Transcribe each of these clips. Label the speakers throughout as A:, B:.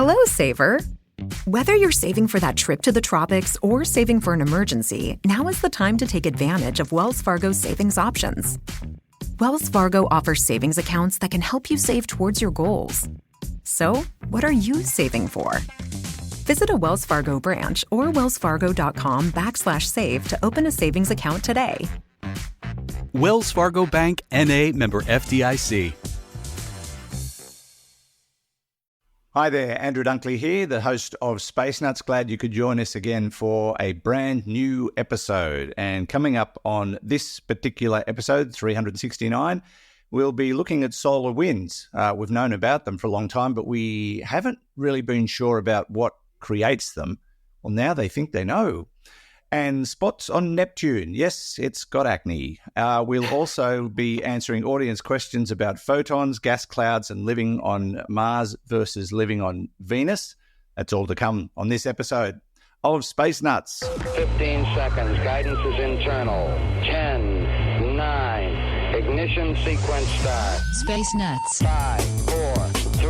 A: Hello, saver. Whether you're saving for that trip to the tropics or saving for an emergency, now is the time to take advantage of Wells Fargo's savings options. Wells Fargo offers savings accounts that can help you save towards your goals. So, what are you saving for? Visit a Wells Fargo branch or wellsfargo.com/save to open a savings account today.
B: Wells Fargo Bank, N.A., member FDIC.
C: Hi there, Andrew Dunkley here, the host of Space Nuts. Glad you could join us again for a brand new episode. And coming up on this particular episode, 369, we'll be looking at solar winds. We've known about them for a long time, but we haven't really been sure about what creates them. Well, now they think they know. And spots on Neptune. Yes, it's got acne. We'll also be answering audience questions about photons, gas clouds, and living on Mars versus living on Venus. That's all to come on this episode of Space Nuts.
D: 15 seconds. Guidance is internal. 10, 9. Ignition sequence start.
E: Space Nuts.
D: 5, 4,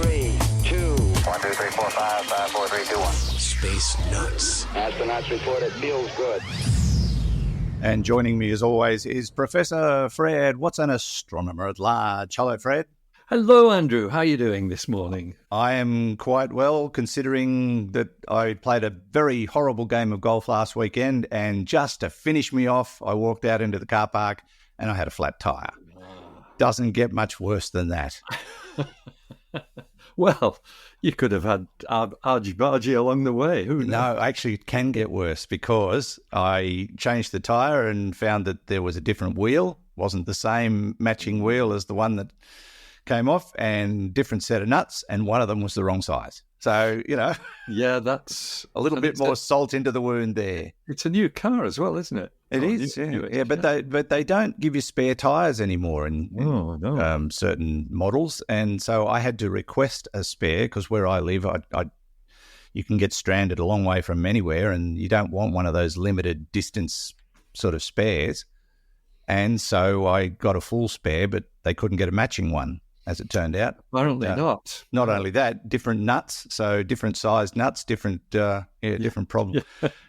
D: 3, 2.
F: 1, 2, 3, 4, 5, 5, 4, 3, 2, 1.
B: Space Nuts.
D: Astronauts report it feels good.
C: And joining me as always is Professor Fred Watson, astronomer at large. Hello, Fred.
G: Hello, Andrew. How are you doing this morning?
C: I am quite well, considering that I played a very horrible game of golf last weekend, and just to finish me off, I walked out into the car park and I had a flat tyre. Doesn't get much worse than that.
G: Well, you could have had argy-bargy along the way. Who knows?
C: No, actually it can get worse, because I changed the tyre and found that there was a different wheel. Wasn't the same matching wheel as the one that came off, and different set of nuts, and one of them was the wrong size. So,
G: Yeah, that's
C: a little bit more salt into the wound there.
G: It's a new car as well, isn't it?
C: It is, yeah. But they don't give you spare tyres anymore in certain models, and so I had to request a spare, because where I live, you can get stranded a long way from anywhere, and you don't want one of those limited distance sort of spares. And so I got a full spare, but they couldn't get a matching one, as it turned out.
G: Apparently not.
C: Not only that, different nuts, so different sized nuts, different problem.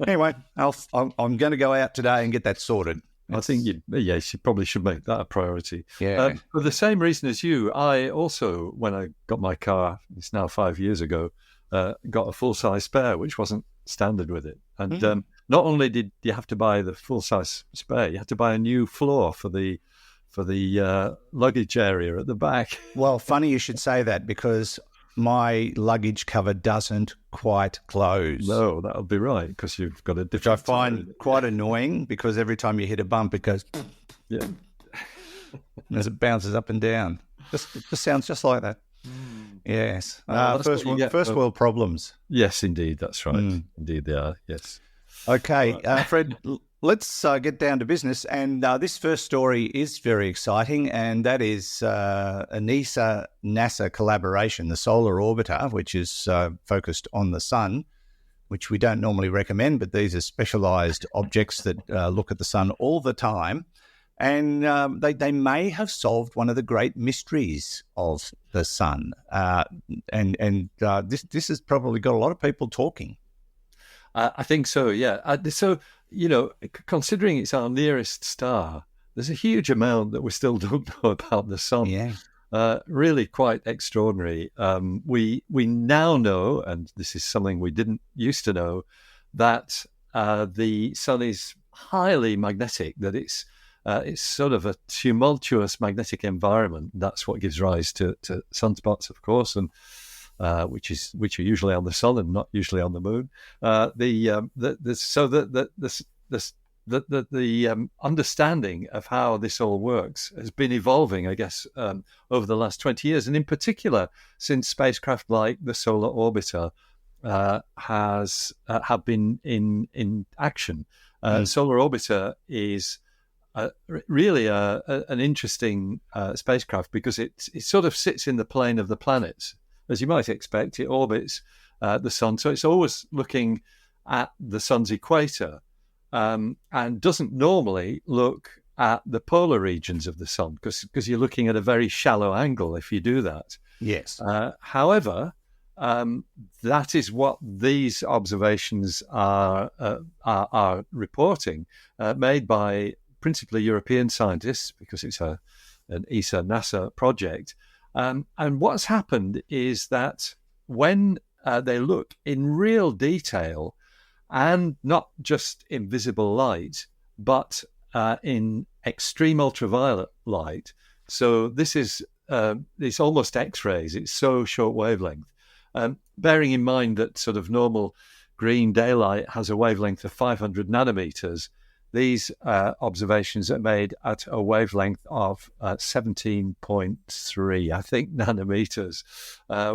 C: Anyway, I'm going to go out today and get that sorted.
G: I think you probably should make that a priority.
C: Yeah.
G: For the same reason as you, I also, when I got my car, it's now 5 years ago, got a full-size spare, which wasn't standard with it. And not only did you have to buy the full-size spare, you had to buy a new floor for the luggage area at the back.
C: Well, funny you should say that, because my luggage cover doesn't quite close.
G: No, that'll be right, because you've got a different...
C: Which I find quite annoying, because every time you hit a bump, it goes...
G: Yeah.
C: As it bounces up and down. It just sounds just like that. Yes. First world problems.
G: Yes, indeed, that's right. Indeed they are, yes.
C: Okay, Fred, let's get down to business. And this first story is very exciting, and that is a NASA collaboration, the Solar Orbiter, which is focused on the sun, which we don't normally recommend, but these are specialized objects that look at the sun all the time. And they may have solved one of the great mysteries of the sun. This has probably got a lot of people talking.
G: I think so, yeah. So, considering it's our nearest star, there's a huge amount that we still don't know about the sun.
C: Yeah.
G: Really quite extraordinary. We now know, and this is something we didn't used to know, that the sun is highly magnetic, that it's sort of a tumultuous magnetic environment. That's what gives rise to sunspots, of course, and which are usually on the sun and not usually on the moon. The understanding of how this all works has been evolving, I guess, over the last 20 years, and in particular since spacecraft like the Solar Orbiter have been in action. Solar Orbiter is really an interesting spacecraft, because it sort of sits in the plane of the planets. As you might expect, it orbits the sun, so it's always looking at the sun's equator, and doesn't normally look at the polar regions of the sun, because you're looking at a very shallow angle if you do that.
C: Yes.
G: However, that is what these observations are reporting, made by principally European scientists, because it's an ESA-NASA project. And what's happened is that when they look in real detail, and not just in visible light, but in extreme ultraviolet light. So this is it's almost X-rays. It's so short wavelength. Bearing in mind that sort of normal green daylight has a wavelength of 500 nanometers, these observations are made at a wavelength of 17.3, I think, nanometers,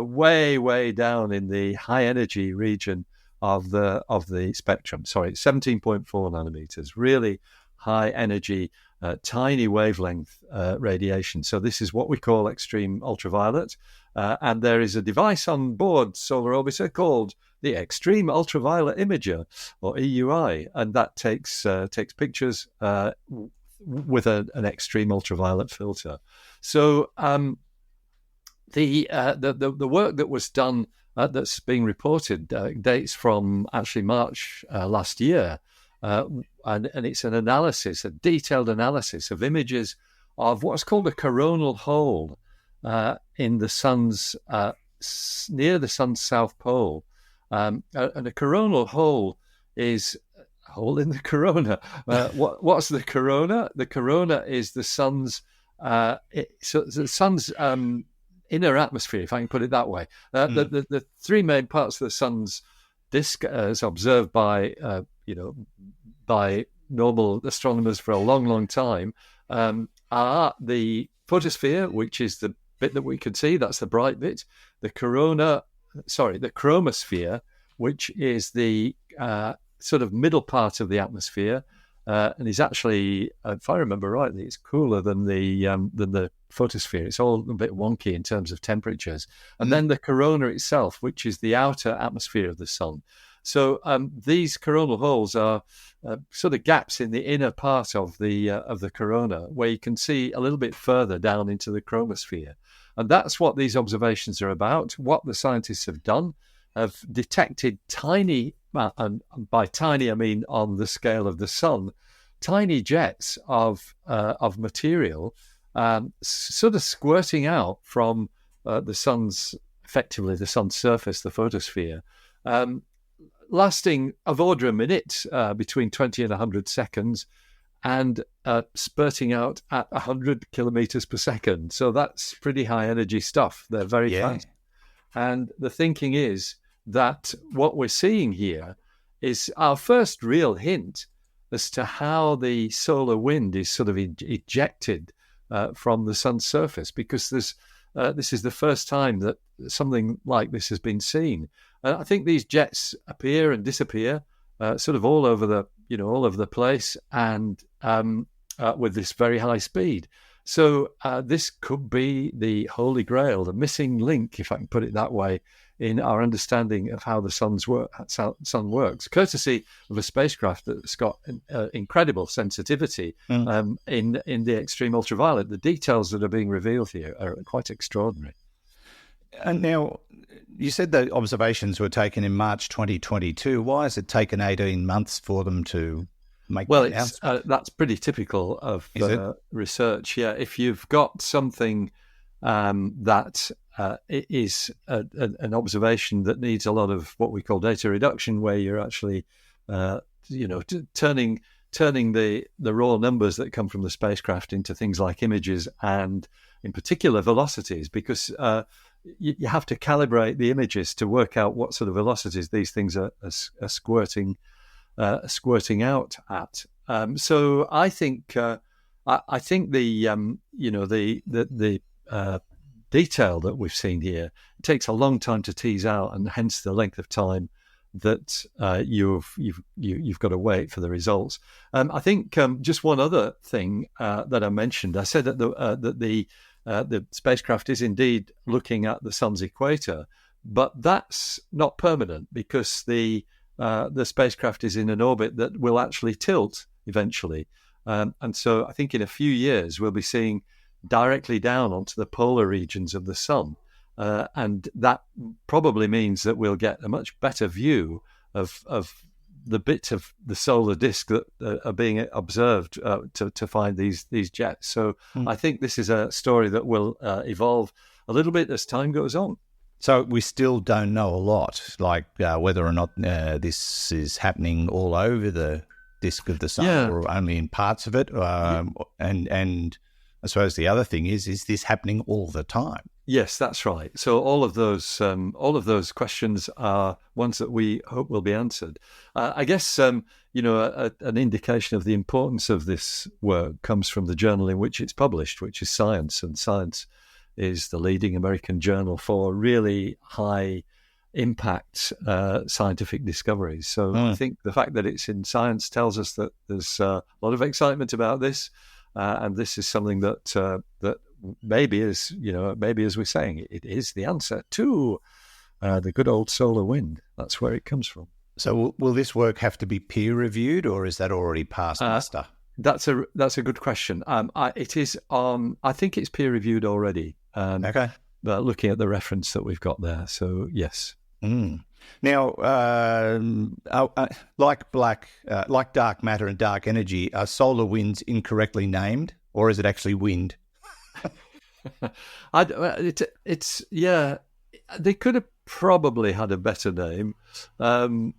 G: way down in the high energy region of the spectrum. Sorry, 17.4 nanometers, really high energy, tiny wavelength radiation. So this is what we call extreme ultraviolet. And there is a device on board Solar Orbiter called the Extreme Ultraviolet Imager, or EUI, and that takes pictures with an extreme ultraviolet filter. So the work that was done that's being reported dates from actually March last year, and it's an analysis, a detailed analysis of images of what's called a coronal hole in the sun's near the sun's south pole. And a coronal hole is a hole in the corona. What's the corona? The corona is the sun's the sun's inner atmosphere, if I can put it that way. The three main parts of the sun's disk, as observed by by normal astronomers for a long time, are the photosphere, which is the bit that we can see. That's the bright bit. The chromosphere, which is the sort of middle part of the atmosphere, and is actually, if I remember rightly, it's cooler than the photosphere. It's all a bit wonky in terms of temperatures. And then the corona itself, which is the outer atmosphere of the sun. So these coronal holes are sort of gaps in the inner part of the corona, where you can see a little bit further down into the chromosphere. And that's what these observations are about. What the scientists have done, have detected tiny, and by tiny I mean on the scale of the sun, tiny jets of material sort of squirting out from the sun's surface, the photosphere, lasting of order a minute, between 20 and 100 seconds, and spurting out at 100 kilometers per second. So that's pretty high energy stuff. They're very fast. And the thinking is that what we're seeing here is our first real hint as to how the solar wind is sort of ejected from the sun's surface, because this is the first time that something like this has been seen. I think these jets appear and disappear sort of all over the place, and with this very high speed. So this could be the holy grail, the missing link, if I can put it that way, in our understanding of how the sun works, courtesy of a spacecraft that's got incredible sensitivity in the extreme ultraviolet. The details that are being revealed here are quite extraordinary.
C: And now, you said the observations were taken in March 2022. Why has it taken 18 months for them to make the announcement?
G: That's pretty typical of research. Yeah, if you've got something that is an observation that needs a lot of what we call data reduction, where you're actually, turning the raw numbers that come from the spacecraft into things like images, and in particular velocities, because you have to calibrate the images to work out what sort of velocities these things are squirting out at. So I think the detail that we've seen here takes a long time to tease out, and hence the length of time that you've got to wait for the results. I think just one other thing that I mentioned. I said that the spacecraft is indeed looking at the sun's equator, but that's not permanent, because the spacecraft is in an orbit that will actually tilt eventually. And so I think in a few years we'll be seeing directly down onto the polar regions of the sun. and that probably means that we'll get a much better view of the bits of the solar disk that are being observed to find these jets. So I think this is a story that will evolve a little bit as time goes on.
C: So we still don't know a lot, like whether or not this is happening all over the disk of the sun or only in parts of it. And I suppose the other thing is this happening all the time?
G: Yes, that's right. So all of those questions are ones that we hope will be answered. I guess an indication of the importance of this work comes from the journal in which it's published, which is Science, and Science is the leading American journal for really high impact scientific discoveries. So I think the fact that it's in Science tells us that there's a lot of excitement about this, and this is something that maybe, as we're saying, it is the answer to the good old solar wind. That's where it comes from.
C: So will this work have to be peer reviewed, or is that already past muster?
G: That's a good question. It is on. I think it's peer reviewed already.
C: Okay.
G: But looking at the reference that we've got there, so yes.
C: Now, like dark matter and dark energy, are solar winds incorrectly named, or is it actually wind?
G: It's they could have probably had a better name, but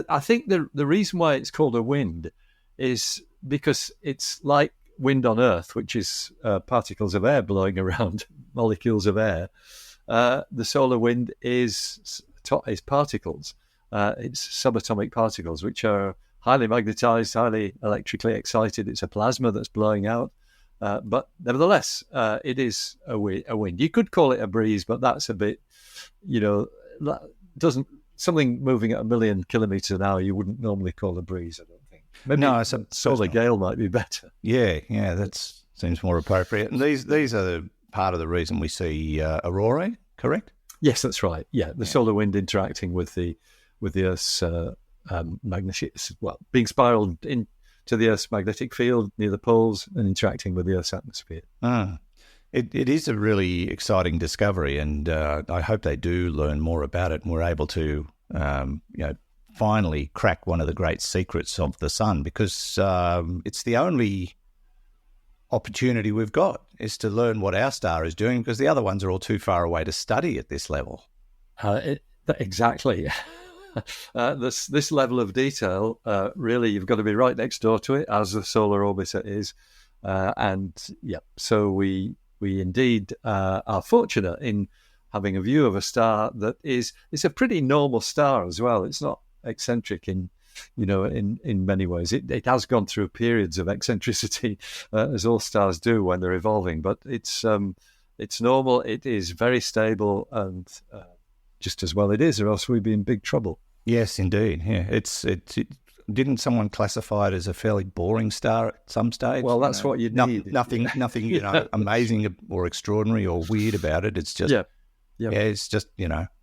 G: I think the reason why it's called a wind is because it's like wind on Earth, which is particles of air blowing around molecules of air. The solar wind is particles. It's subatomic particles, which are highly magnetized, highly electrically excited. It's a plasma that's blowing out. But nevertheless, it is a wind. You could call it a breeze, but that's a bit, something moving at 1 million kilometers an hour, you wouldn't normally call a breeze, I don't think. Maybe solar gale might be better.
C: Yeah, that seems more appropriate. And these are part of the reason we see aurorae, correct?
G: Yes, that's right. Yeah, the solar wind interacting with the Earth's being spiraled into the Earth's magnetic field near the poles and interacting with the Earth's atmosphere.
C: It is a really exciting discovery, and I hope they do learn more about it, and we're able to, finally crack one of the great secrets of the sun, because it's the only opportunity we've got is to learn what our star is doing, because the other ones are all too far away to study at this level.
G: Exactly. This level of detail, really, you've got to be right next door to it, as the solar orbiter is, so we indeed are fortunate in having a view of a star that it's a pretty normal star as well. It's not eccentric in many ways. It has gone through periods of eccentricity, as all stars do when they're evolving, but it's normal. It is very stable, and just as well it is, or else we'd be in big trouble.
C: Yes, indeed. Yeah, didn't someone classify it as a fairly boring star at some stage?
G: Well, that's what you need.
C: Nothing, amazing or extraordinary or weird about it. It's just, it's just,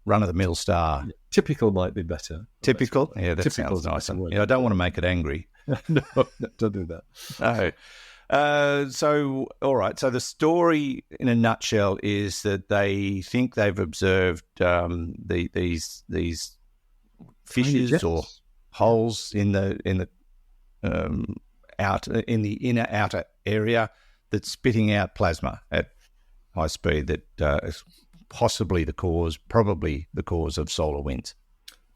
C: run-of-the-mill star.
G: Typical might be better.
C: Typical? Yeah, that sounds nice. I don't want to make it angry.
G: No, don't do that.
C: No. So, all right. So the story in a nutshell is that they think they've observed these fissures or holes in the inner outer area that's spitting out plasma at high speed. That is probably the cause of solar winds.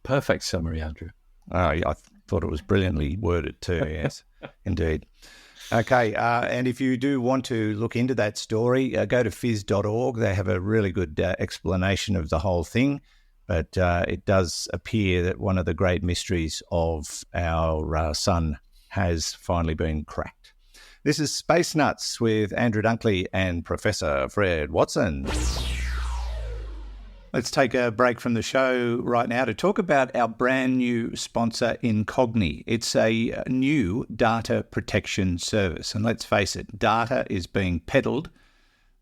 G: Perfect summary, Andrew.
C: I thought it was brilliantly worded too. Yes, indeed. Okay, and if you do want to look into that story, go to phys.org. They have a really good explanation of the whole thing. But it does appear that one of the great mysteries of our sun has finally been cracked. This is Space Nuts with Andrew Dunkley and Professor Fred Watson. Let's take a break from the show right now to talk about our brand new sponsor, Incogni. It's a new data protection service. And let's face it, data is being peddled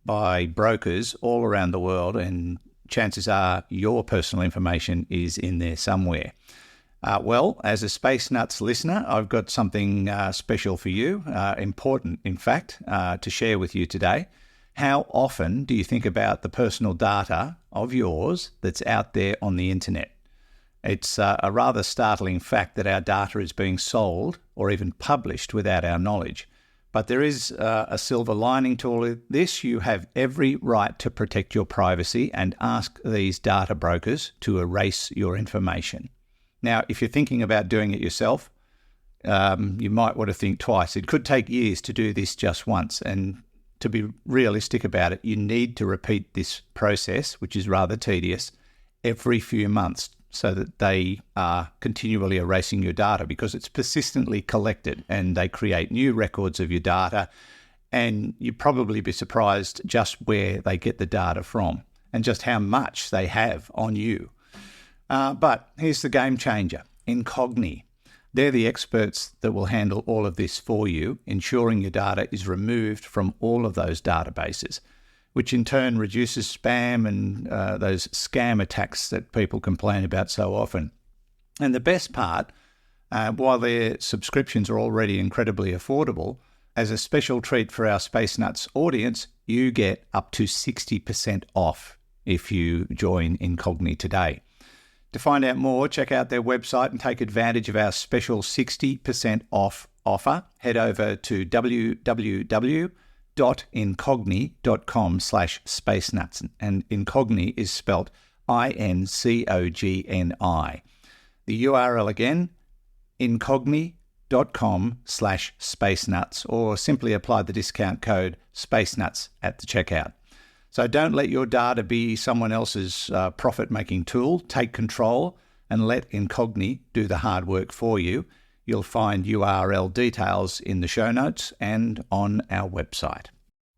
C: by brokers all around the world, and chances are your personal information is in there somewhere. Well, as a Space Nuts listener, I've got something special for you, important, in fact, to share with you today. How often do you think about the personal data of yours that's out there on the internet? It's a rather startling fact that our data is being sold or even published without our knowledge. But there is a silver lining to all of this. You have every right to protect your privacy and ask these data brokers to erase your information. Now, if you're thinking about doing it yourself, you might want to think twice. It could take years to do this just once. And to be realistic about it, you need to repeat this process, which is rather tedious, every few months so that they are continually erasing your data, because it's persistently collected and they create new records of your data. And you'd probably be surprised just where they get the data from and just how much they have on you. But here's the game changer, Incogni. They're the experts that will handle all of this for you, ensuring your data is removed from all of those databases, which in turn reduces spam and those scam attacks that people complain about so often. And the best part, while their subscriptions are already incredibly affordable, as a special treat for our Space Nuts audience, you get up to 60% off if you join Incogni today. To find out more, check out their website and take advantage of our special 60% off offer. Head over to www.incogni.com/spacenuts, and Incogni is spelt INCOGNI. The URL again, incogni.com/spacenuts, or simply apply the discount code SpaceNuts at the checkout. So don't let your data be someone else's profit-making tool. Take control and let Incogni do the hard work for you. You'll find URL details in the show notes and on our website.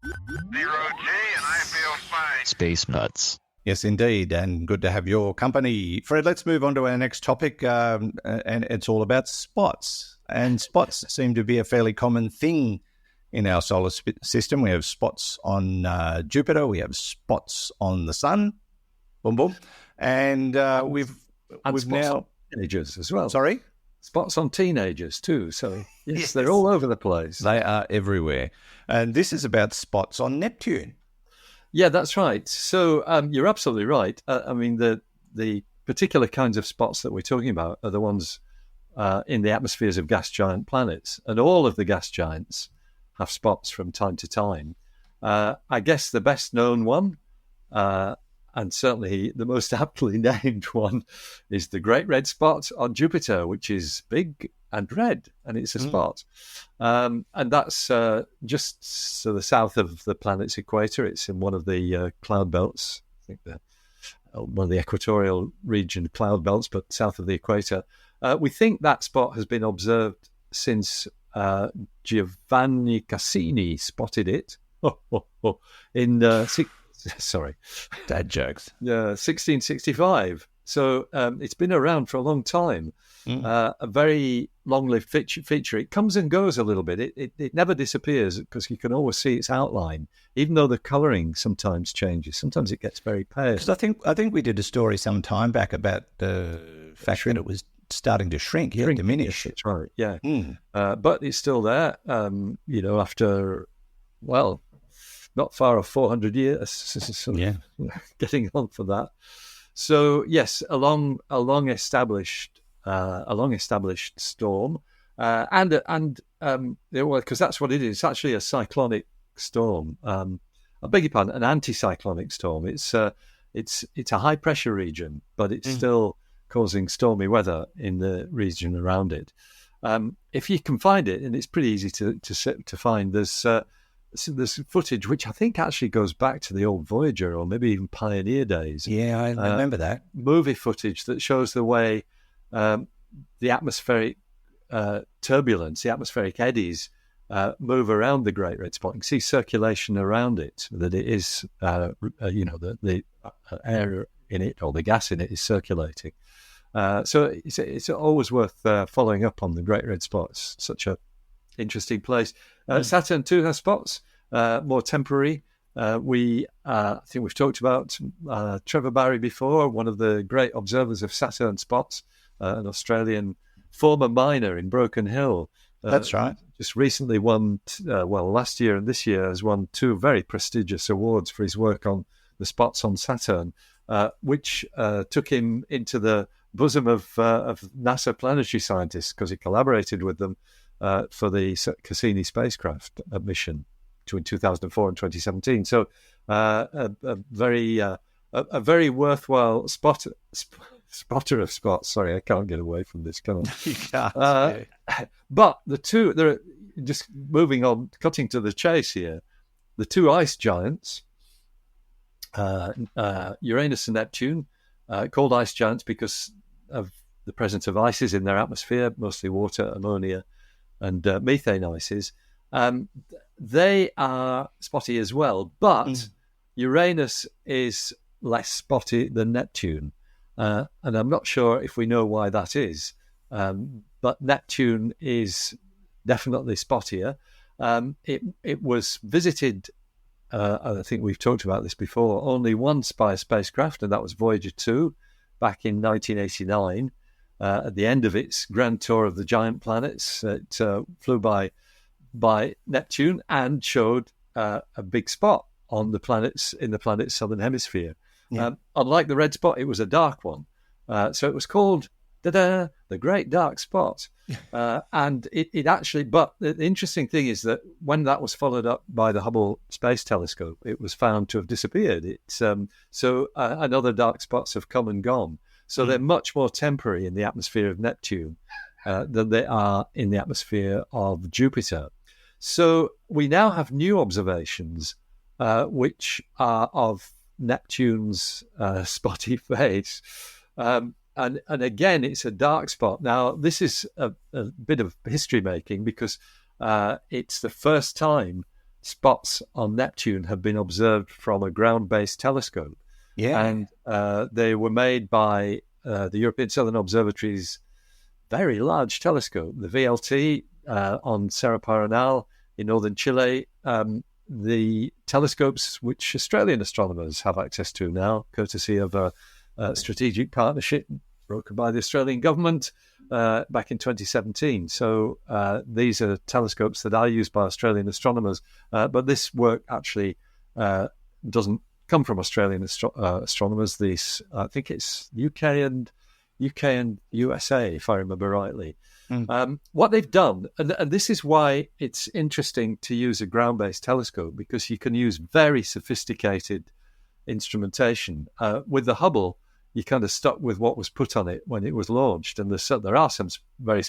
F: 0G, and I feel fine.
E: Space Nuts.
C: Yes, indeed, and good to have your company. Fred, let's move on to our next topic, and it's all about spots. And spots seem to be a fairly common thing in our solar system. We have spots on Jupiter, we have spots on the sun, boom, boom, and we've now
G: teenagers as well.
C: Sorry,
G: spots on teenagers too. So yes, they're all over the place.
C: They are everywhere, and this is about spots on Neptune.
G: Yeah, that's right. So you're absolutely right. I mean, the particular kinds of spots that we're talking about are the ones in the atmospheres of gas giant planets, and all of the gas giants have spots from time to time. I guess the best known one, and certainly the most aptly named one, is the Great Red Spot on Jupiter, which is big and red, and it's a spot. And that's just to the south of the planet's equator. It's in one of the cloud belts, I think one of the equatorial region cloud belts, but south of the equator. We think that spot has been observed since Giovanni Cassini spotted it in
C: dad jokes.
G: 1665. So it's been around for a long time. A very long-lived feature. It comes and goes a little bit. It never disappears because you can always see its outline, even though the colouring sometimes changes. Sometimes it gets very pale.
C: Because I think we did a story some time back about the fact that it was starting to shrink, diminish.
G: Yes, that's right. Yeah, but it's still there. After not far off 400 years, getting on for that. So yes, a long established storm, because that's what it is. It's actually a cyclonic storm. I beg your pardon, an anticyclonic storm. It's a high pressure region, but it's still causing stormy weather in the region around it. If you can find it, and it's pretty easy to find, there's footage which I think actually goes back to the old Voyager or maybe even Pioneer days.
C: Yeah, I remember that.
G: Movie footage that shows the way the atmospheric turbulence, the atmospheric eddies move around the Great Red Spot. You can see circulation around it, that it is, the air in it or the gas in it is circulating. So it's always worth following up on the Great Red Spot. It's such a interesting place. Saturn too has spots, more temporary. I think we've talked about Trevor Barry before, one of the great observers of Saturn spots, an Australian former miner in Broken Hill.
C: That's right.
G: just recently won, last year and this year has won 2 very prestigious awards for his work on the spots on Saturn, which took him into the bosom of NASA planetary scientists because he collaborated with them for the Cassini spacecraft mission between 2004 and 2017. So a very worthwhile spotter of spots. Sorry, I can't get away from this, can I?
C: You can't.
G: But they're just moving on, cutting to the chase here. The 2 ice giants, Uranus and Neptune, called ice giants because of the presence of ices in their atmosphere, mostly water, ammonia, and methane ices. They are spotty as well, but Uranus is less spotty than Neptune. And I'm not sure if we know why that is, but Neptune is definitely spottier. It was visited, I think we've talked about this before, only once by a spacecraft, and that was Voyager 2 back in 1989. At the end of its grand tour of the giant planets, it flew by Neptune and showed a big spot on the planets in the planet's southern hemisphere. Yeah. Unlike the red spot, it was a dark one. So it was called the Great Dark Spot. And it actually, but the interesting thing is that when that was followed up by the Hubble Space Telescope, it was found to have disappeared. And other dark spots have come and gone. So they're much more temporary in the atmosphere of Neptune than they are in the atmosphere of Jupiter. So we now have new observations which are of Neptune's spotty face. And again, it's a dark spot. Now, this is a bit of history making because it's the first time spots on Neptune have been observed from a ground-based telescope.
C: Yeah.
G: And they were made by the European Southern Observatory's very large telescope, the VLT, on Cerro Paranal in northern Chile. The telescopes which Australian astronomers have access to now, courtesy of a strategic partnership brokered by the Australian government back in 2017. So these are telescopes that are used by Australian astronomers, but this work actually doesn't come from Australian astronomers. I think it's UK and USA, if I remember rightly. What they've done, and this is why it's interesting to use a ground-based telescope, because you can use very sophisticated instrumentation. With the Hubble, you kind of stuck with what was put on it when it was launched, and there are some very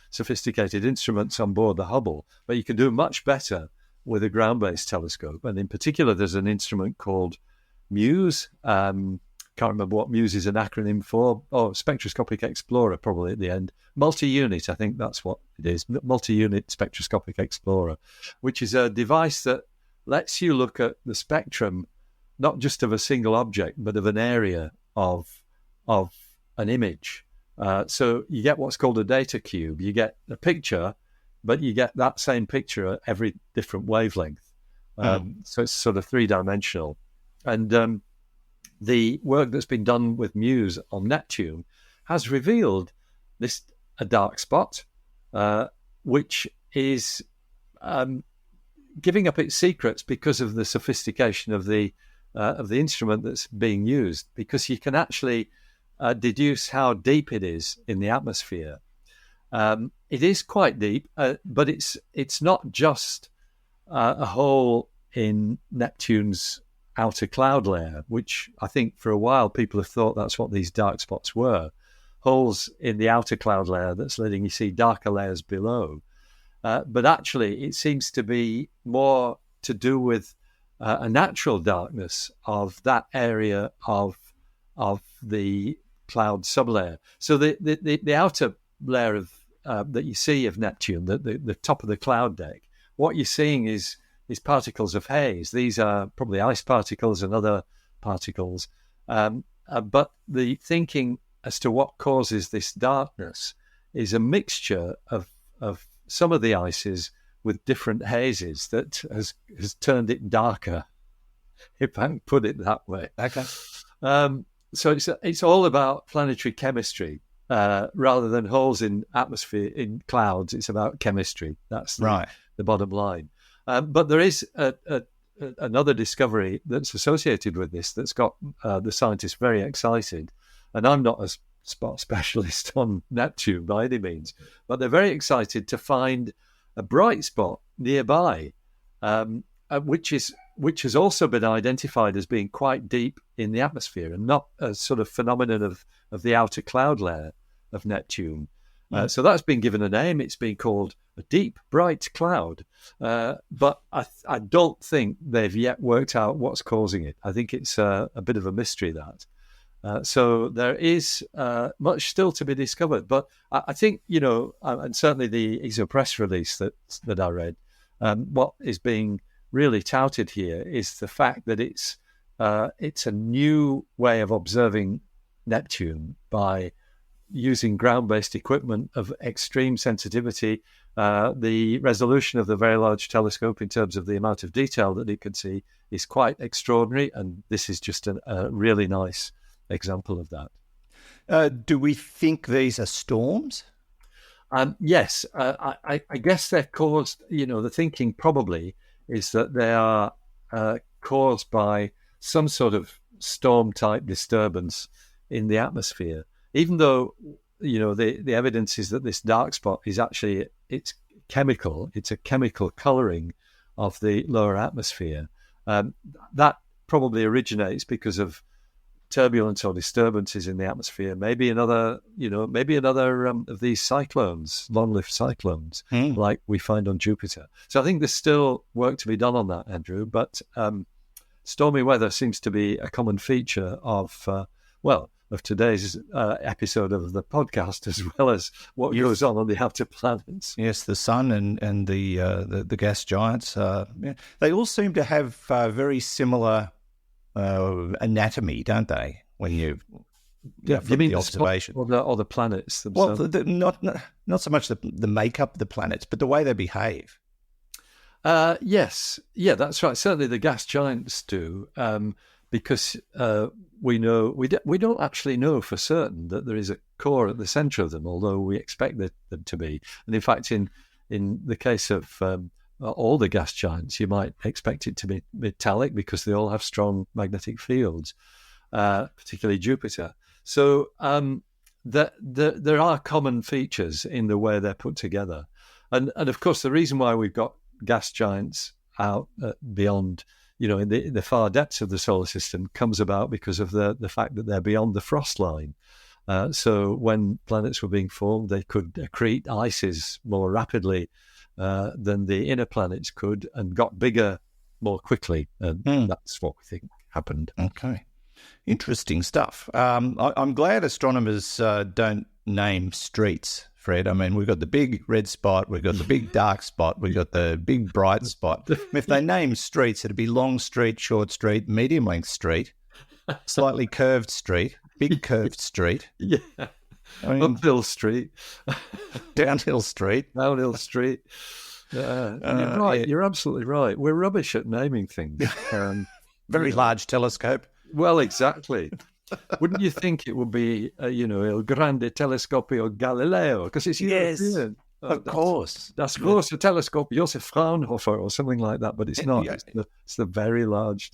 G: sophisticated instruments on board the Hubble, but you can do much better with a ground-based telescope. And in particular, there's an instrument called MUSE. Can't remember what MUSE is an acronym for. Oh, Spectroscopic Explorer, probably at the end. Multi-unit, I think that's what it is. Multi-unit Spectroscopic Explorer, which is a device that lets you look at the spectrum, not just of a single object, but of an area of an image. So you get what's called a data cube. You get a picture, but you get that same picture at every different wavelength. So it's sort of three-dimensional. And the work that's been done with MUSE on Neptune has revealed a dark spot, which is giving up its secrets because of the sophistication of the instrument that's being used, because you can actually deduce how deep it is in the atmosphere. It is quite deep, but it's not just a hole in Neptune's outer cloud layer, which I think for a while people have thought that's what these dark spots were, holes in the outer cloud layer that's letting you see darker layers below. But actually, it seems to be more to do with a natural darkness of that area of the cloud sublayer. So the outer layer of that you see of Neptune, the top of the cloud deck, what you're seeing is particles of haze. These are probably ice particles and other particles. But the thinking as to what causes this darkness is a mixture of some of the ices with different hazes that has turned it darker, if I can put it that way.
C: Okay.
G: So it's all about planetary chemistry. rather than holes in atmosphere, in clouds. It's about chemistry. That's the bottom line. But there is another discovery that's associated with this that's got the scientists very excited. And I'm not a spot specialist on Neptune by any means, but they're very excited to find a bright spot nearby, which has also been identified as being quite deep in the atmosphere and not a sort of phenomenon of the outer cloud layer of Neptune. So that's been given a name. It's been called a deep, bright cloud. But I don't think they've yet worked out what's causing it. I think it's a bit of a mystery, that. So there is much still to be discovered. But I think, and certainly the ESO press release that I read, what is being really touted here is the fact that it's a new way of observing Neptune by using ground-based equipment of extreme sensitivity. The resolution of the Very Large Telescope in terms of the amount of detail that it can see is quite extraordinary, and this is just a really nice example of that.
C: Do we think these are storms?
G: Yes, I guess they're caused, the thinking probably is that they are caused by some sort of storm-type disturbance in the atmosphere. Even though, the evidence is that this dark spot is actually, it's a chemical colouring of the lower atmosphere. That probably originates because of turbulence or disturbances in the atmosphere. Maybe another of these cyclones, long-lived cyclones, like we find on Jupiter. So I think there's still work to be done on that, Andrew. But stormy weather seems to be a common feature of today's episode of the podcast, as well as what goes on the outer planets.
C: Yes, the sun and the gas giants. They all seem to have very similar anatomy, don't they? When you mean the observation
G: or the planets themselves?
C: Well, not so much the makeup of the planets, but the way they behave.
G: Yes, that's right. Certainly, the gas giants do, because we don't actually know for certain that there is a core at the centre of them, although we expect them to be. And in fact, in the case of all the gas giants, you might expect it to be metallic because they all have strong magnetic fields, particularly Jupiter. So there are common features in the way they're put together. And of course, the reason why we've got gas giants out beyond, in the far depths of the solar system comes about because of the fact that they're beyond the frost line. So when planets were being formed, they could accrete ices more rapidly than the inner planets could, and got bigger more quickly. And that's what we think happened.
C: Okay. Interesting stuff. I'm glad astronomers don't name streets, Fred. I mean, we've got the big red spot, we've got the big dark spot, we've got the big bright spot. If they name streets, it'd be long street, short street, medium length street, slightly curved street, big curved street.
G: Yeah. I mean, uphill street,
C: downhill street,
G: You're right. Yeah. You're absolutely right. We're rubbish at naming things.
C: Very large telescope.
G: Well, exactly. Wouldn't you think it would be, Il Grande Telescopio Galileo? Because it's European.
C: Of course.
G: Das große Teleskop Josef Fraunhofer or something like that, but it's not. Yeah. It's the very large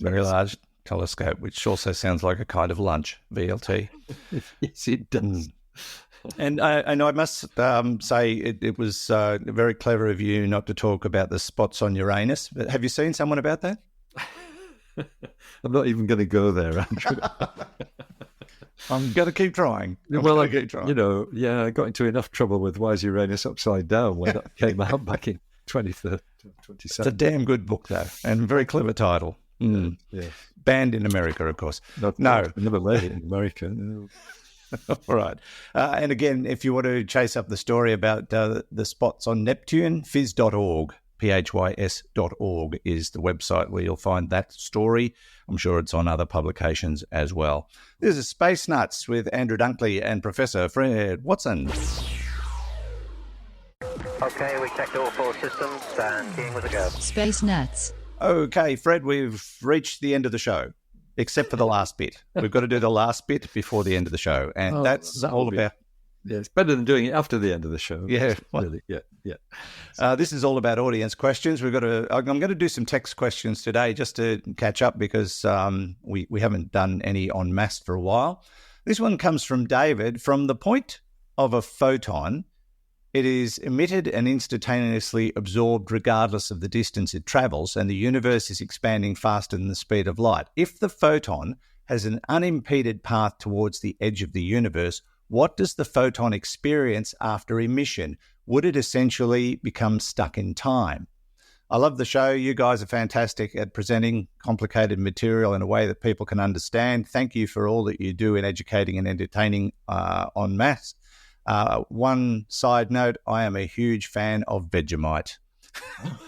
C: telescope, which also sounds like a kind of lunch, VLT.
G: Yes, it does.
C: And I must say it was very clever of you not to talk about the spots on Uranus. But have you seen someone about that?
G: I'm not even going to go there, Andrew.
C: I'm going to keep trying.
G: I got into enough trouble with Why is Uranus Upside Down when that came out back in 2017.
C: It's a damn good book, though, and very clever title.
G: Yeah.
C: Banned in America, of course.
G: No. Never made it in America. No.
C: All right. And again, if you want to chase up the story about the spots on Neptune, phys.org, phys.org is the website where you'll find that story. I'm sure it's on other publications as well. This is Space Nuts with Andrew Dunkley and Professor Fred Watson.
D: Okay, we checked all 4 systems and keying was a go.
E: Space Nuts.
C: Okay, Fred, we've reached the end of the show. Except for the last bit. We've got to do the last bit before the end of the show. And that's all about...
G: Yeah, it's better than doing it after the end of the show.
C: Yeah.
G: Really. Yeah.
C: This is all about audience questions. I'm going to do some text questions today just to catch up because we haven't done any en masse for a while. This one comes from David. From the point of a photon, it is emitted and instantaneously absorbed regardless of the distance it travels, and the universe is expanding faster than the speed of light. If the photon has an unimpeded path towards the edge of the universe, what does the photon experience after emission? Would it essentially become stuck in time? I love the show. You guys are fantastic at presenting complicated material in a way that people can understand. Thank you for all that you do in educating and entertaining en masse. One side note, I am a huge fan of Vegemite.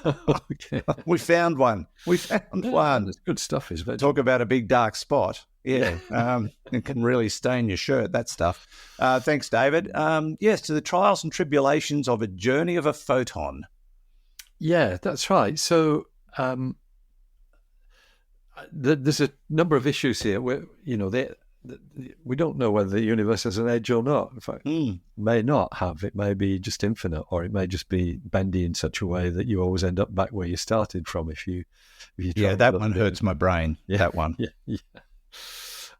G: Okay.
C: We found one.
G: That's good stuff, is it?
C: Talk about a big dark spot. Yeah, it can really stain your shirt, that stuff. Thanks, David. Yes, to the trials and tribulations of a journey of a photon.
G: Yeah, that's right. So there's a number of issues here where, we don't know whether the universe has an edge or not. In fact, may not have. It may be just infinite, or it may just be bendy in such a way that you always end up back where you started from. If you
C: that one hurts my brain.
G: Yeah,
C: that one.
G: Yeah.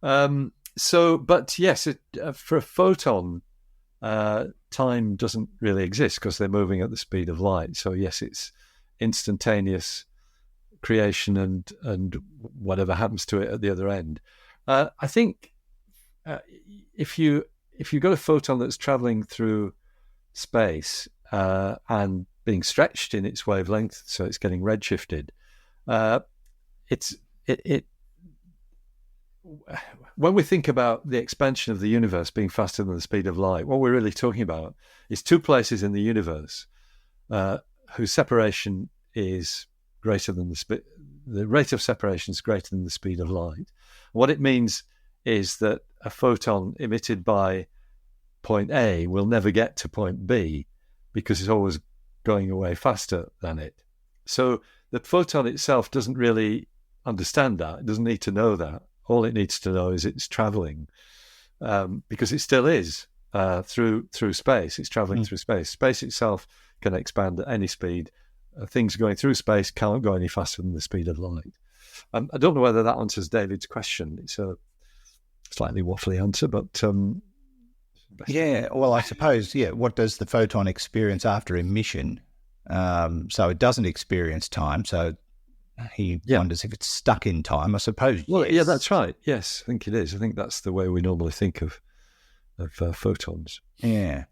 G: But yes, for a photon, time doesn't really exist because they're moving at the speed of light. So yes, it's instantaneous creation and whatever happens to it at the other end. I think if you got a photon that's traveling through space and being stretched in its wavelength, so it's getting redshifted, when we think about the expansion of the universe being faster than the speed of light, what we're really talking about is two places in the universe whose separation is greater than the rate of separation is greater than the speed of light. What it means is that a photon emitted by point A will never get to point B because it's always going away faster than it. So the photon itself doesn't really understand that. It doesn't need to know that. All it needs to know is it's traveling because it still is through space. It's traveling through space. Space itself can expand at any speed. Things going through space can't go any faster than the speed of light. I don't know whether that answers David's question. It's a slightly waffly answer, but
C: yeah. Well, I suppose what does the photon experience after emission? So it doesn't experience time. So he wonders if it's stuck in time. I suppose.
G: Well,
C: yes.
G: Yeah, that's right. Yes, I think it is. I think that's the way we normally think of photons.
C: Yeah.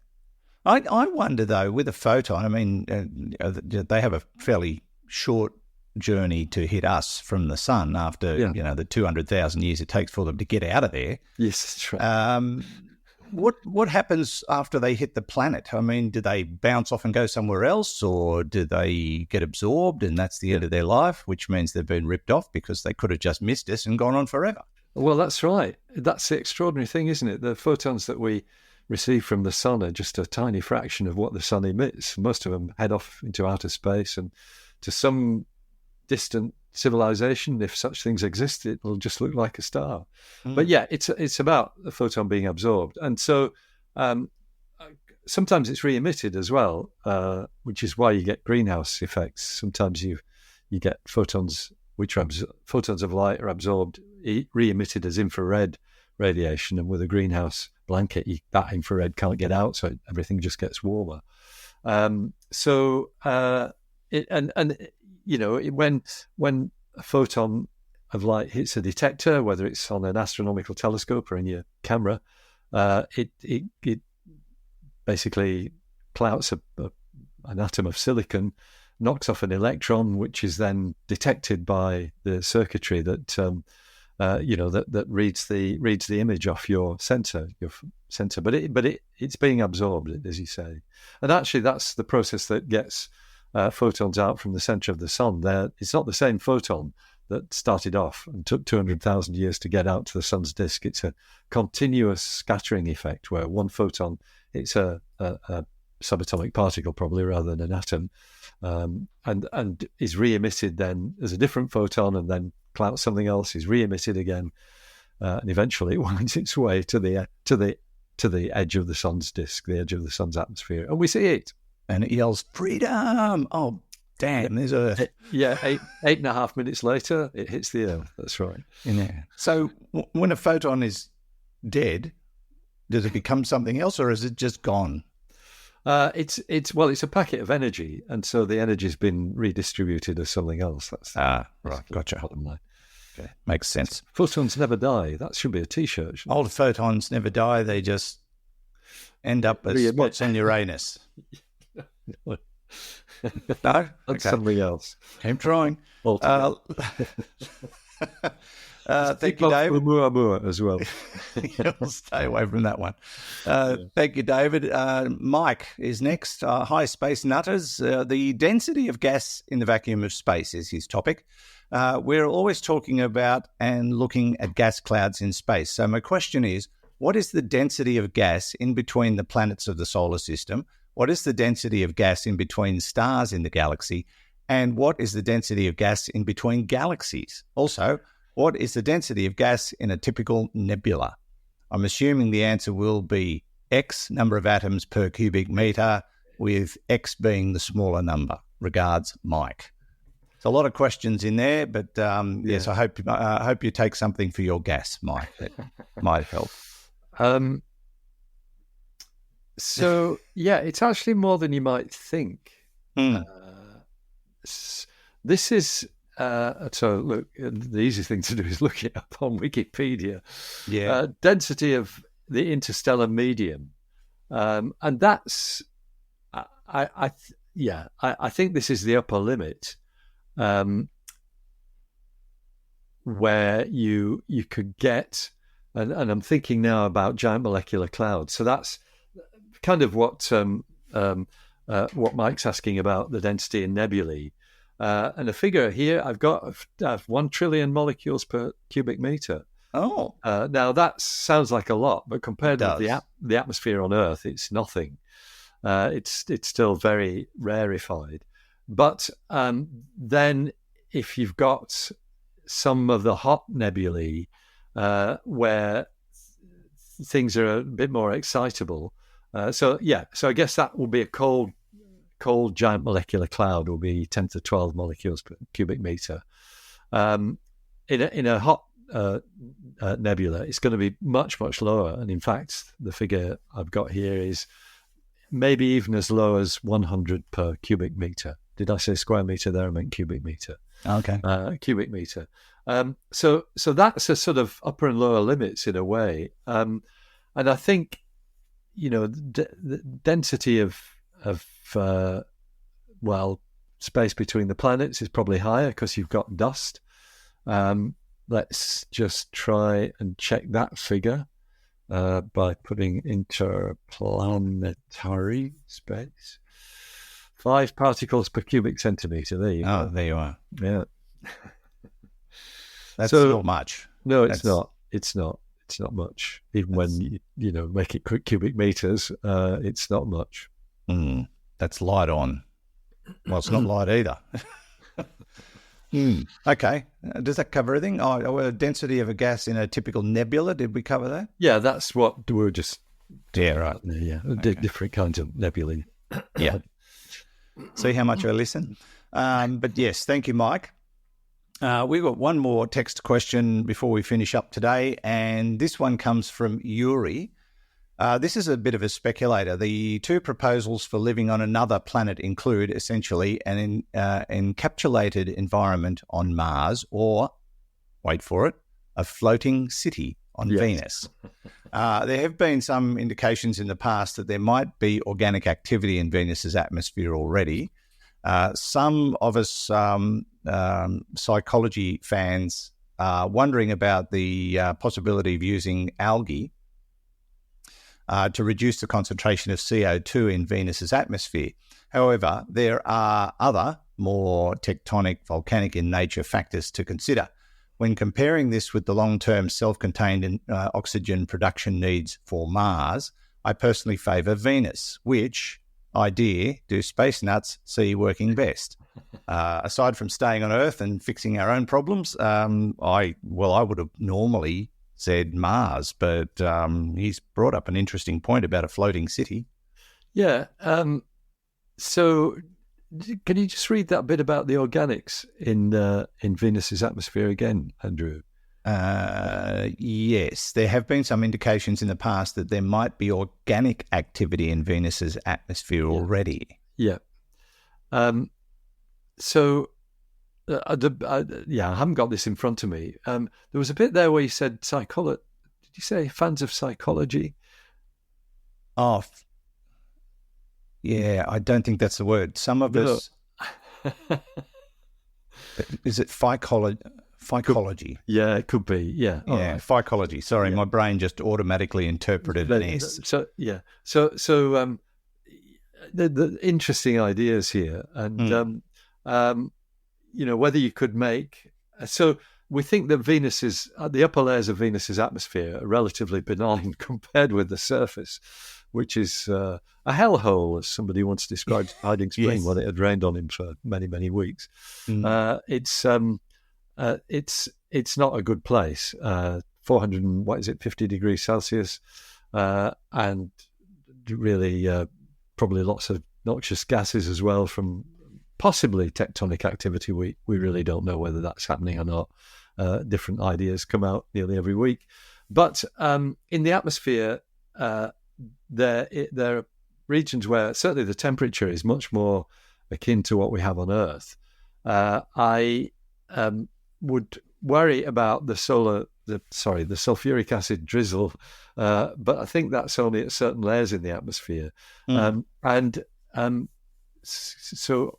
C: I wonder though, with a photon, I mean, they have a fairly short journey to hit us from the sun after the 200,000 years it takes for them to get out of there.
G: Yes, that's right.
C: What happens after they hit the planet? I mean, do they bounce off and go somewhere else, or do they get absorbed and that's the end of their life, which means they've been ripped off because they could have just missed us and gone on forever?
G: Well, that's right. That's the extraordinary thing, isn't it? The photons that we receive from the sun are just a tiny fraction of what the sun emits. Most of them head off into outer space and to some distant civilization, if such things exist, it will just look like a star. But yeah, it's about the photon being absorbed, and so sometimes it's re-emitted as well, which is why you get greenhouse effects. Sometimes you get photons photons of light are absorbed, re-emitted as infrared radiation, and with a greenhouse blanket, that infrared can't get out, so everything just gets warmer. When a photon of light hits a detector, whether it's on an astronomical telescope or in your camera, it basically clouts an atom of silicon, knocks off an electron, which is then detected by the circuitry that that reads the image off your sensor. But it's being absorbed, as you say, and actually that's the process that gets photons out from the center of the sun. It's not the same photon that started off and took 200,000 years to get out to the sun's disk. It's a continuous scattering effect where one photon hits a subatomic particle, probably rather than an atom, and is re-emitted then as a different photon, and then something else is re-emitted again, and eventually it winds its way to the to the edge of the sun's disk, the edge of the sun's atmosphere, and we see it.
C: And it yells, freedom! Oh, damn, there's Earth.
G: Yeah, 8.5 minutes later, it hits the Earth. That's right.
C: Yeah. So when a photon is dead, does it become something else, or is it just gone?
G: It's a packet of energy, and so the energy's been redistributed as something else. That's
C: right.
G: That's
C: Gotcha.
G: Bottom line.
C: Okay. Makes sense.
G: Photons never die. That should be a T-shirt.
C: Old photons never die. They just end up as spots on Uranus. No?
G: That's
C: Okay.
G: something else.
C: Keep trying. Thank you, David.
G: Muamua as well.
C: You'll stay away from that one. Thank you, David. Mike is next. Hi, Space Nutters. The density of gas in the vacuum of space is his topic. We're always talking about and looking at gas clouds in space. So my question is, what is the density of gas in between the planets of the solar system? What is the density of gas in between stars in the galaxy? And what is the density of gas in between galaxies? Also, what is the density of gas in a typical nebula? I'm assuming the answer will be X number of atoms per cubic meter, with X being the smaller number. Regards, Mike. There's a lot of questions in there, but yes, I hope you take something for your gas, Mike. That might help.
G: So, yeah, it's actually more than you might think. This is, so look, the easiest thing to do is look it up on Wikipedia.
C: Yeah.
G: Density of the interstellar medium. And that's, I think this is the upper limit, where you could get, and I'm thinking now about giant molecular clouds. So that's kind of what Mike's asking about, the density in nebulae. And a figure here, I've got 1 trillion molecules per cubic meter.
C: Oh.
G: Now that sounds like a lot, but compared with the atmosphere on Earth, it's nothing. It's still very rarefied. But then if you've got some of the hot nebulae where things are a bit more excitable, so I guess that will be a cold giant molecular cloud, will be 10 to 12 molecules per cubic meter. In a hot nebula, it's going to be much, much lower. And in fact, the figure I've got here is maybe even as low as 100 per cubic meter. Did I say square meter there? I meant cubic meter. Okay. Cubic meter. So that's a sort of upper and lower limits in a way. And I think, the density of space between the planets is probably higher because you've got dust. Let's just try and check that figure by putting interplanetary space. 5 particles per cubic centimeter. There you go.
C: Oh, there you are.
G: Yeah.
C: That's not much.
G: No, it's not. It's not. It's not much. Even when you make it cubic meters, it's not much.
C: That's light on. Well, it's not light either. Okay. Does that cover everything? Density of a gas in a typical nebula. Did we cover that?
G: Yeah, that's what we were just.
C: Yeah, right.
G: Yeah, different kinds of nebulae.
C: Yeah. See how much I listen? But yes, thank you, Mike. We've got one more text question before we finish up today, and this one comes from Yuri. This is a bit of a speculator. The 2 proposals for living on another planet include essentially an encapsulated environment on Mars, or, wait for it, a floating city on Venus. There have been some indications in the past that there might be organic activity in Venus's atmosphere already. Some of us psychology fans are wondering about the possibility of using algae to reduce the concentration of CO2 in Venus's atmosphere. However, there are other, more tectonic, volcanic in nature factors to consider. When comparing this with the long-term self-contained oxygen production needs for Mars, I personally favour Venus, which idea do space nuts see working best? Aside from staying on Earth and fixing our own problems, I would have normally said Mars, but he's brought up an interesting point about a floating city.
G: Yeah. So, can you just read that bit about the organics in Venus's atmosphere again, Andrew?
C: Yes, there have been some indications in the past that there might be organic activity in Venus's atmosphere already.
G: Yeah. So, I haven't got this in front of me. There was a bit there where you said psychology. Did you say fans of psychology?
C: Oh, yeah, I don't think that's the word. Some of us... Is it phycology?
G: Yeah, it could be. Yeah.
C: Yeah, right. Phycology. Sorry, my brain just automatically interpreted an S.
G: So, yeah. So the interesting ideas here. And, whether you could make... So we think that the upper layers of Venus's atmosphere are relatively benign compared with the surface, which is a hellhole, as somebody once described Hiding Spring when it had rained on him for many, many weeks. It's not a good place. 50 degrees Celsius, and really probably lots of noxious gases as well from possibly tectonic activity. We really don't know whether that's happening or not. Different ideas come out nearly every week. But in the atmosphere, there are regions where certainly the temperature is much more akin to what we have on Earth. I would worry about the sulfuric acid drizzle, but I think that's only at certain layers in the atmosphere. So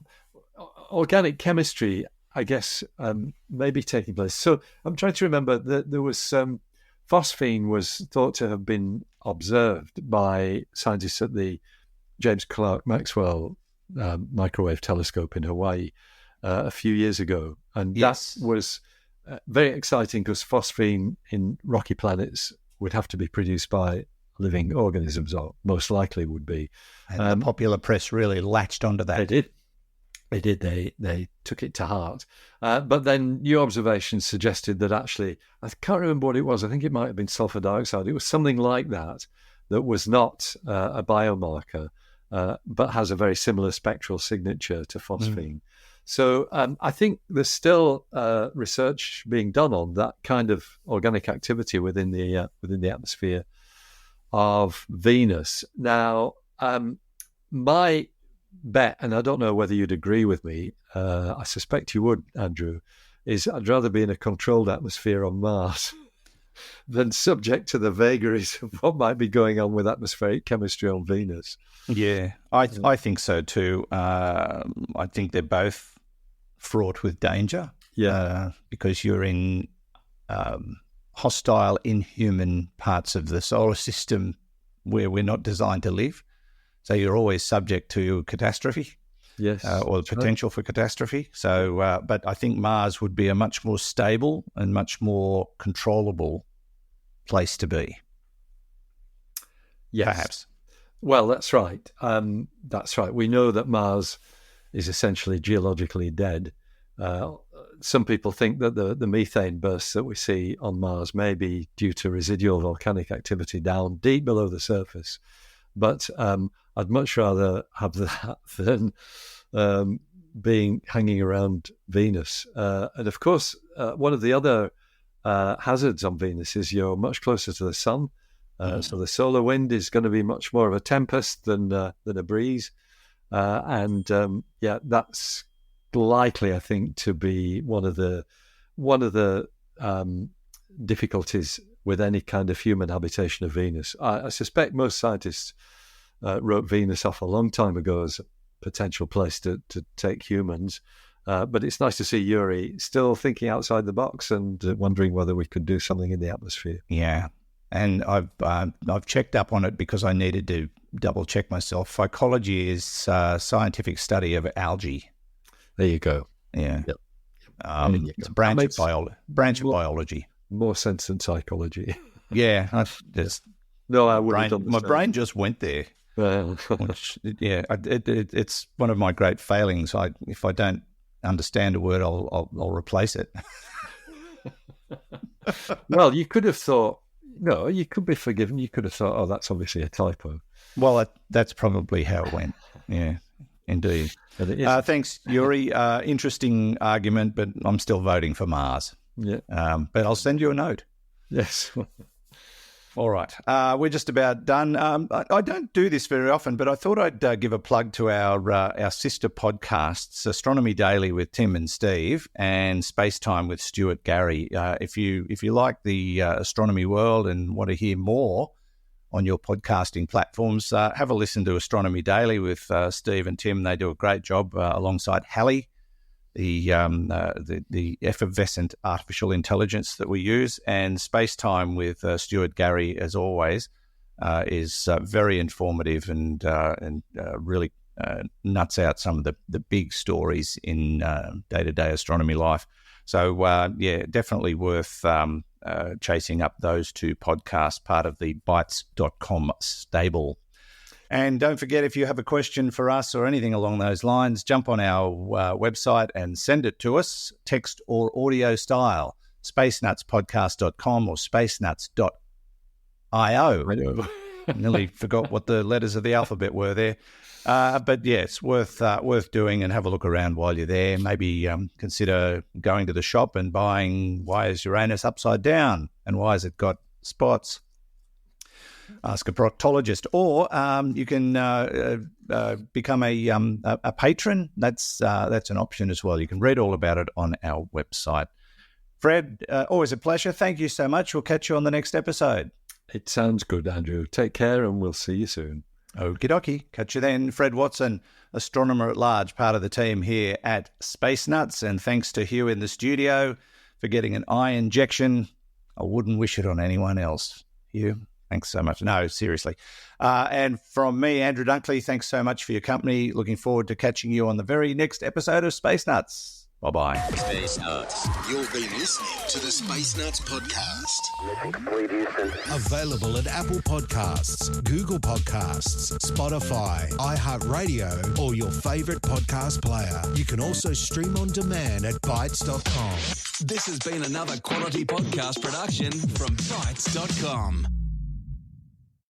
G: organic chemistry, I guess, may be taking place. So I'm trying to remember that there was phosphine was thought to have been observed by scientists at the James Clerk Maxwell microwave telescope in Hawaii a few years ago. And that was very exciting because phosphine in rocky planets would have to be produced by living organisms, or most likely would be.
C: And the popular press really latched onto that.
G: They did. They took it to heart. But then new observations suggested that actually, I can't remember what it was. I think it might have been sulfur dioxide. It was something like that was not a biomarker, but has a very similar spectral signature to phosphine. So I think there's still research being done on that kind of organic activity within the atmosphere of Venus. Now, my bet, and I don't know whether you'd agree with me, I suspect you would, Andrew, is I'd rather be in a controlled atmosphere on Mars than subject to the vagaries of what might be going on with atmospheric chemistry on Venus.
C: Yeah, I think so too. I think they're both fraught with danger.
G: Yeah,
C: because you're in hostile, inhuman parts of the solar system where we're not designed to live. So you're always subject to catastrophe, or the potential for catastrophe. So, but I think Mars would be a much more stable and much more controllable place to be.
G: Yes.
C: Perhaps.
G: Well, that's right. That's right. We know that Mars is essentially geologically dead. Some people think that the methane bursts that we see on Mars may be due to residual volcanic activity down deep below the surface. But I'd much rather have that than hanging around Venus. And of course, one of the other hazards on Venus is you're much closer to the sun. So the solar wind is going to be much more of a tempest than a breeze. That's likely, I think, to be one of the difficulties with any kind of human habitation of Venus. I suspect most scientists wrote Venus off a long time ago as a potential place to take humans. But it's nice to see Yuri still thinking outside the box and wondering whether we could do something in the atmosphere.
C: Yeah, and I've checked up on it because I needed to double check myself. Phycology is scientific study of algae.
G: There you go.
C: Yeah,
G: yep.
C: It's a branch of biology.
G: More sense than psychology.
C: Yeah, I wouldn't. My brain just went there. It's one of my great failings. If I don't understand a word, I'll replace it.
G: Well, you could have thought, no, you could be forgiven. You could have thought, oh, that's obviously a typo.
C: Well, that's probably how it went. Yeah, indeed.
G: But it is.
C: Thanks, Yuri. Interesting argument, but I'm still voting for Mars.
G: Yeah.
C: But I'll send you a note.
G: Yes.
C: All right. We're just about done. I don't do this very often, but I thought I'd give a plug to our sister podcasts, Astronomy Daily with Tim and Steve and Space Time with Stuart Gary. If you like the astronomy world and want to hear more on your podcasting platforms, have a listen to Astronomy Daily with Steve and Tim. They do a great job alongside Hallie, the effervescent artificial intelligence that we use, and Space Time with Stuart Gary, as always, is very informative and really nuts out some of the big stories in day-to-day astronomy life. So, definitely worth chasing up those two podcasts, part of the Bytes.com stable. And don't forget, if you have a question for us or anything along those lines, jump on our website and send it to us, text or audio style, spacenutspodcast.com or spacenuts.io. I nearly forgot what the letters of the alphabet were there. But yeah, it's worth doing, and have a look around while you're there. Maybe consider going to the shop and buying Why is Uranus Upside Down and Why Has It Got Spots? Ask a proctologist, or you can become a patron. That's an option as well. You can read all about it on our website. Fred, always a pleasure. Thank you so much. We'll catch you on the next episode.
G: It sounds good, Andrew. Take care, and we'll see you soon.
C: Okie dokie. Catch you then. Fred Watson, astronomer at large, part of the team here at Space Nuts, and thanks to Hugh in the studio for getting an eye injection. I wouldn't wish it on anyone else. Hugh, thanks so much. No, seriously. And from me, Andrew Dunkley, thanks so much for your company. Looking forward to catching you on the very next episode of Space Nuts. Bye-bye.
E: Space Nuts. You've been listening to the Space Nuts podcast. Available at Apple Podcasts, Google Podcasts, Spotify, iHeartRadio, or your favorite podcast player. You can also stream on demand at Bytes.com.
H: This has been another quality podcast production from Bytes.com.